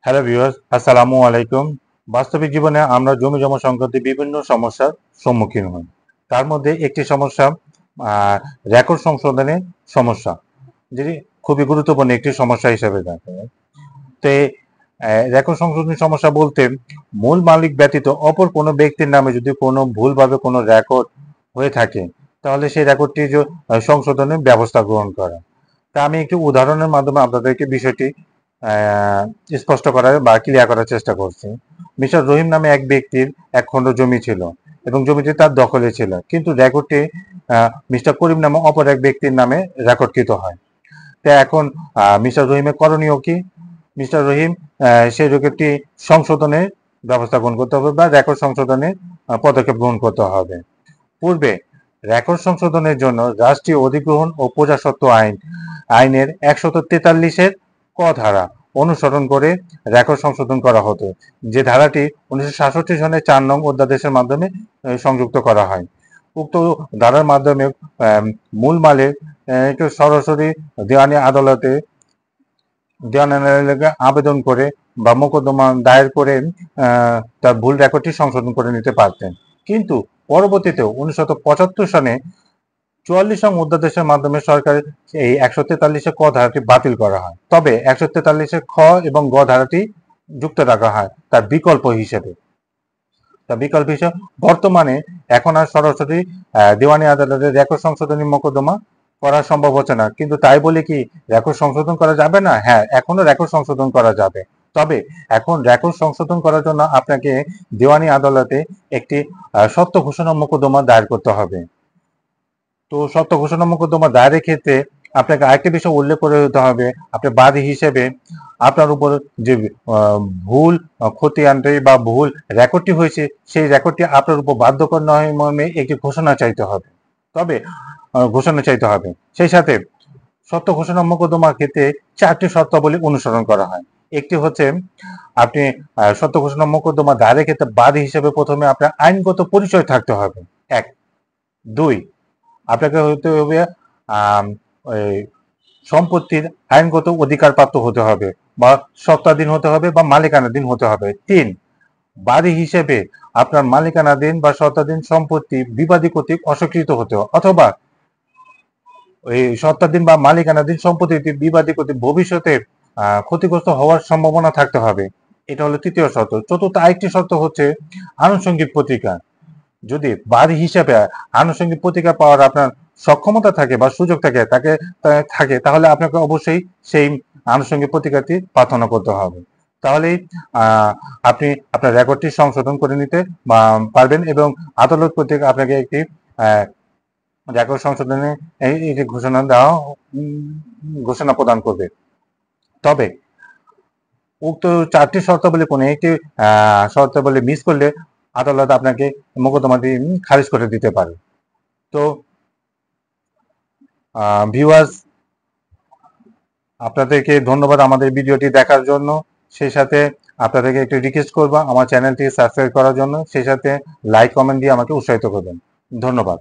Hello viewers, আসসালামু আলাইকুম। বাস্তবিক জীবনে আমরা জমি জমা সংক্রান্ত বিভিন্ন সমস্যার সম্মুখীন হই। তার মধ্যে একটি সমস্যা রেকর্ড সংশোধনের সমস্যা, যেটি খুবই গুরুত্বপূর্ণ একটি সমস্যা হিসেবে দেখা যায়। তো রেকর্ড সংশোধনের সমস্যা বলতে মূল মালিক ব্যতীত অপর কোনো ব্যক্তির নামে যদি কোনো ভুলভাবে কোনো রেকর্ড হয়ে থাকে, তাহলে সেই রেকর্ডটি সংশোধনের ব্যবস্থা গ্রহণ করা। তা আমি একটি উদাহরণের মাধ্যমে আপনাদেরকে বিষয়টি স্পষ্ট করার বা ক্লিয়ার করার চেষ্টা করছি। মিস্টার রহিম নামে এক ব্যক্তির এক খণ্ড জমি ছিল এবং জমিটি তার দখলে ছিল, কিন্তু রেকর্ডটি মিস্টার করিম নামে অপর এক ব্যক্তির নামে রেকর্ডকৃত হয়। তা এখন মিস্টার রহিমের করণীয় কি? মিস্টার রহিম সেই রেকর্ডটি সংশোধনের ব্যবস্থা গ্রহণ করতে হবে বা রেকর্ড সংশোধনের পদক্ষেপ গ্রহণ করতে হবে। পূর্বে রেকর্ড সংশোধনের জন্য রাষ্ট্রীয় অধিগ্রহণ ও প্রজাস্বত্ব আইনের ১৪৩-এর ক ধারা অনুসরণ করে রেকর্ড সংশোধন করা হতো, যে ধারাটি ১৯৬৭ সনের ৪ নং অধ্যাদেশের মাধ্যমে সংযুক্ত করা হয়। উক্ত ধারার মাধ্যমে মূল মালিক সরাসরি দেওয়ানি আদালতে আবেদন করে বা মোকদ্দমা দায়ের করে তার ভুল রেকর্ডটি সংশোধন করে নিতে পারতেন। কিন্তু পরবর্তীতে ১৯৭৫ সনে ৪৪ নং অধ্যাদেশের মাধ্যমে সরকার এই ১৪৩ ক ধারাটি বাতিল করা হয়। তবে ১৪৩ খ এবং গ ধারাটি যুক্ত রাখা হয় তার বিকল্প হিসেবে। বর্তমানে এখন আর সরাসরি দেওয়ানি আদালতে রেকর্ড সংশোধনী মোকদ্দমা করা সম্ভব হচ্ছে না, কিন্তু তাই বলে কি রেকর্ড সংশোধন করা যাবে না? হ্যাঁ, এখনো রেকর্ড সংশোধন করা যাবে। তবে এখন রেকর্ড সংশোধন করার জন্য আপনাকে দেওয়ানি আদালতে একটি সত্য ঘোষণা মোকদ্দমা দায়ের করতে হবে। তো সত্য ঘোষণা মোকদ্দমা দায়েরের ক্ষেত্রে আপনাকে আরেকটি বিষয় উল্লেখ করে দিতে হবে, আপনি বাদী হিসেবে আপনার উপর যে ভুল খতিয়ানটি বা ভুল রেকর্ডটি হয়েছে, সেই রেকর্ডটি আপনার উপর বাধ্যকর নয় মর্মে একটি ঘোষণা চাইতে হবে। সেই সাথে সত্য ঘোষণা মোকদ্দমার ক্ষেত্রে 4টি শর্তাবলী অনুসরণ করা হয়। একটি হচ্ছে, আপনি সত্য ঘোষণা মোকদ্দমা দায়েরের ক্ষেত্রে বাদী হিসেবে প্রথমে আপনার আইনগত পরিচয় থাকতে হবে, 1। 2, আপনাকে হতে হবে সম্পত্তির আইনগত অধিকারপ্রাপ্ত হতে হবে বা সত্ত্বাধীন হতে হবে বা মালিকানাধীন হতে হবে। 3, বাদী হিসেবে আপনার মালিকানাধীন বা সত্ত্বাধীন সম্পত্তি বিবাদী কর্তৃক অস্বীকৃত হতে হবে, অথবা এই সত্ত্বাধীন বা মালিকানাধীন সম্পত্তিটি বিবাদী কর্তৃক ভবিষ্যতে ক্ষতিগ্রস্ত হওয়ার সম্ভাবনা থাকতে হবে। এটা হলো তৃতীয় শর্ত। চতুর্থ আরেকটি শর্ত হচ্ছে আনুষঙ্গিক প্রতিকার। যদি বাদী হিসেবে আনুষঙ্গিক প্রতিকার পাওয়ার আপনার সক্ষমতা থাকে বা সুযোগ থাকে তাহলে আপনাকে অবশ্যই সেই আনুষঙ্গিক প্রতিকারটি প্রার্থনা করতে হবে। তাহলেই আপনি আপনার রেকর্ডটি সংশোধন করে নিতে পারবেন এবং আদালত কর্তৃক আপনাকে একটি রেকর্ড সংশোধনে এই যে ঘোষণা প্রদান করবে। তবে উক্ত 4টি শর্তাবলী কোনো একটি শর্তাবলী মিস করলে আদালত আপনাকে মোকদ্দমাটি খারিজ করে দিতে পারে। তো ভিউয়ার্স, আপনাদেরকে ধন্যবাদ আমাদের ভিডিওটি দেখার জন্য। সেই সাথে আপনাদেরকে একটি রিকোয়েস্ট করব আমার চ্যানেলটি সাবস্ক্রাইব করার জন্য, সেই সাথে লাইক কমেন্ট দিয়ে আমাকে উৎসাহিত করবেন। ধন্যবাদ।